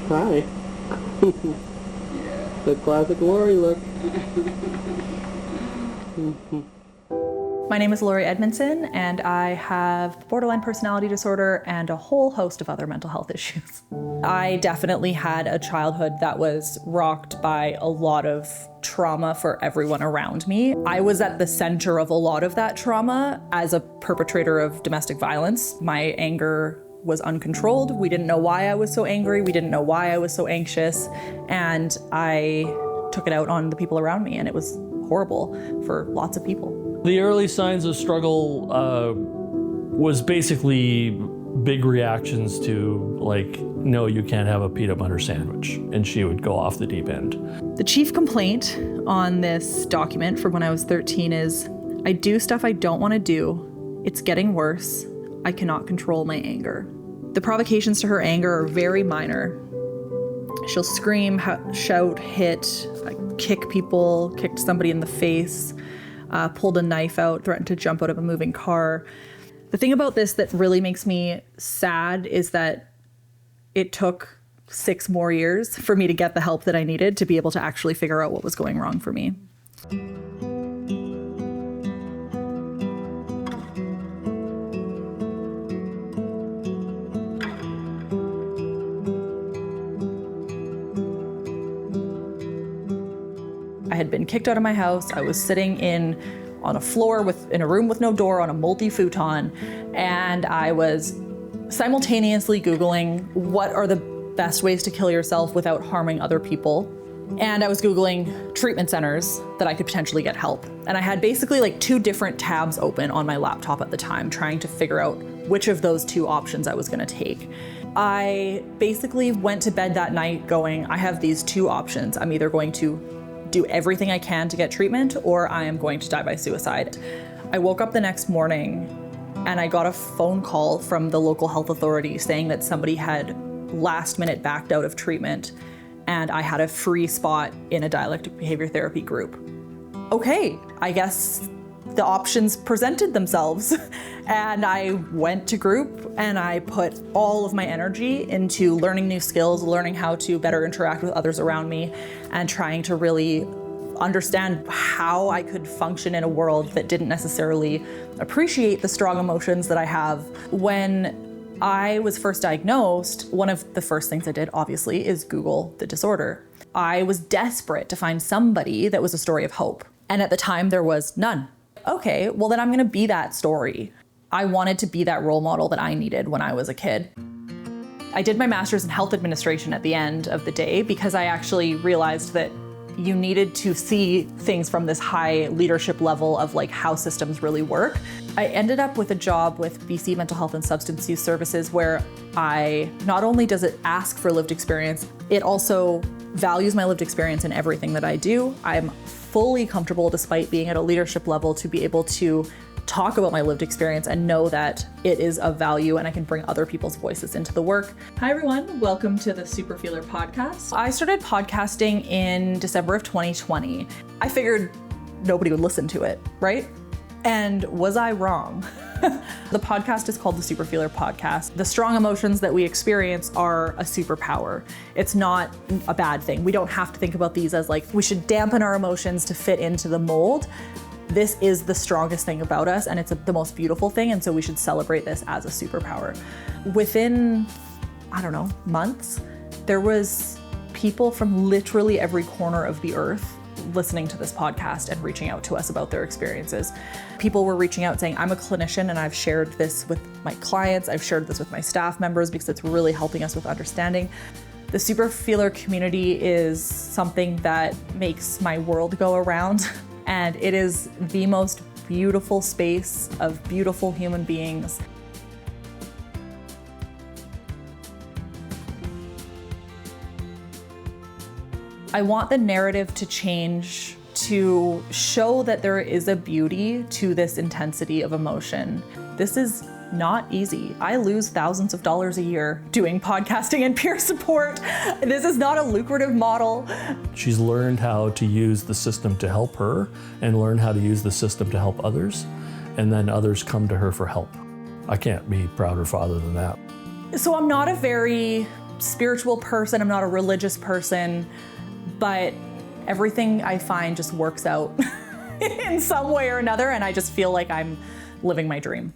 Hi. The classic Laurie look. My name is Laurie Edmundson, and I have borderline personality disorder and a whole host of other mental health issues. I definitely had a childhood that was rocked by a lot of trauma for everyone around me. I was at the center of a lot of that trauma as a perpetrator of domestic violence. My anger was uncontrolled. We didn't know why I was so angry. We didn't know why I was so anxious. And I took it out on the people around me, and it was horrible for lots of people. The early signs of struggle was basically big reactions to, like, no, you can't have a peanut butter sandwich. And she would go off the deep end. The chief complaint on this document from when I was 13 is, I do stuff I don't want to do. It's getting worse. I cannot control my anger. The provocations to her anger are very minor. She'll scream, shout, hit, kick people, kicked somebody in the face, pulled a knife out, threatened to jump out of a moving car. The thing about this that really makes me sad is that it took 6 more years for me to get the help that I needed to be able to actually figure out what was going wrong for me. I had been kicked out of my house. I was sitting on a floor in a room with no door on a moldy futon, and I was simultaneously Googling what are the best ways to kill yourself without harming other people. And I was Googling treatment centers that I could potentially get help. And I had basically like 2 different tabs open on my laptop at the time, trying to figure out which of those 2 options I was gonna take. I basically went to bed that night going, I have these 2 options. I'm either going to do everything I can to get treatment, or I am going to die by suicide. I woke up the next morning and I got a phone call from the local health authority saying that somebody had last minute backed out of treatment and I had a free spot in a dialectic behavior therapy group. Okay, I guess the options presented themselves. And I went to group and I put all of my energy into learning new skills, learning how to better interact with others around me, and trying to really understand how I could function in a world that didn't necessarily appreciate the strong emotions that I have. When I was first diagnosed, one of the first things I did, obviously, is Google the disorder. I was desperate to find somebody that was a story of hope. And at the time, there was none. Okay, well then I'm gonna be that story. I wanted to be that role model that I needed when I was a kid. I did my master's in health administration at the end of the day because I actually realized that you needed to see things from this high leadership level of like how systems really work. I ended up with a job with BC Mental Health and Substance Use Services where not only does it ask for lived experience, it also values my lived experience in everything that I do. I'm fully comfortable, despite being at a leadership level, to be able to talk about my lived experience and know that it is of value and I can bring other people's voices into the work. Hi everyone, welcome to the Super Feeler podcast. I started podcasting in December of 2020. I figured nobody would listen to it, right? And was I wrong? The podcast is called the Super Feeler Podcast. The strong emotions that we experience are a superpower. It's not a bad thing. We don't have to think about these as like, we should dampen our emotions to fit into the mold. This is the strongest thing about us, and it's the most beautiful thing, and so we should celebrate this as a superpower. Within, months, there was people from literally every corner of the earth listening to this podcast and reaching out to us about their experiences. People were reaching out saying, I'm a clinician and I've shared this with my clients, I've shared this with my staff members because it's really helping us with understanding. The Super Feeler community is something that makes my world go around. And it is the most beautiful space of beautiful human beings. I want the narrative to change to show that there is a beauty to this intensity of emotion. This is not easy. I lose thousands of dollars a year doing podcasting and peer support. This is not a lucrative model. She's learned how to use the system to help her and learn how to use the system to help others. And then others come to her for help. I can't be a prouder father than that. So I'm not a very spiritual person, I'm not a religious person, but everything I find just works out in some way or another, and I just feel like I'm living my dream.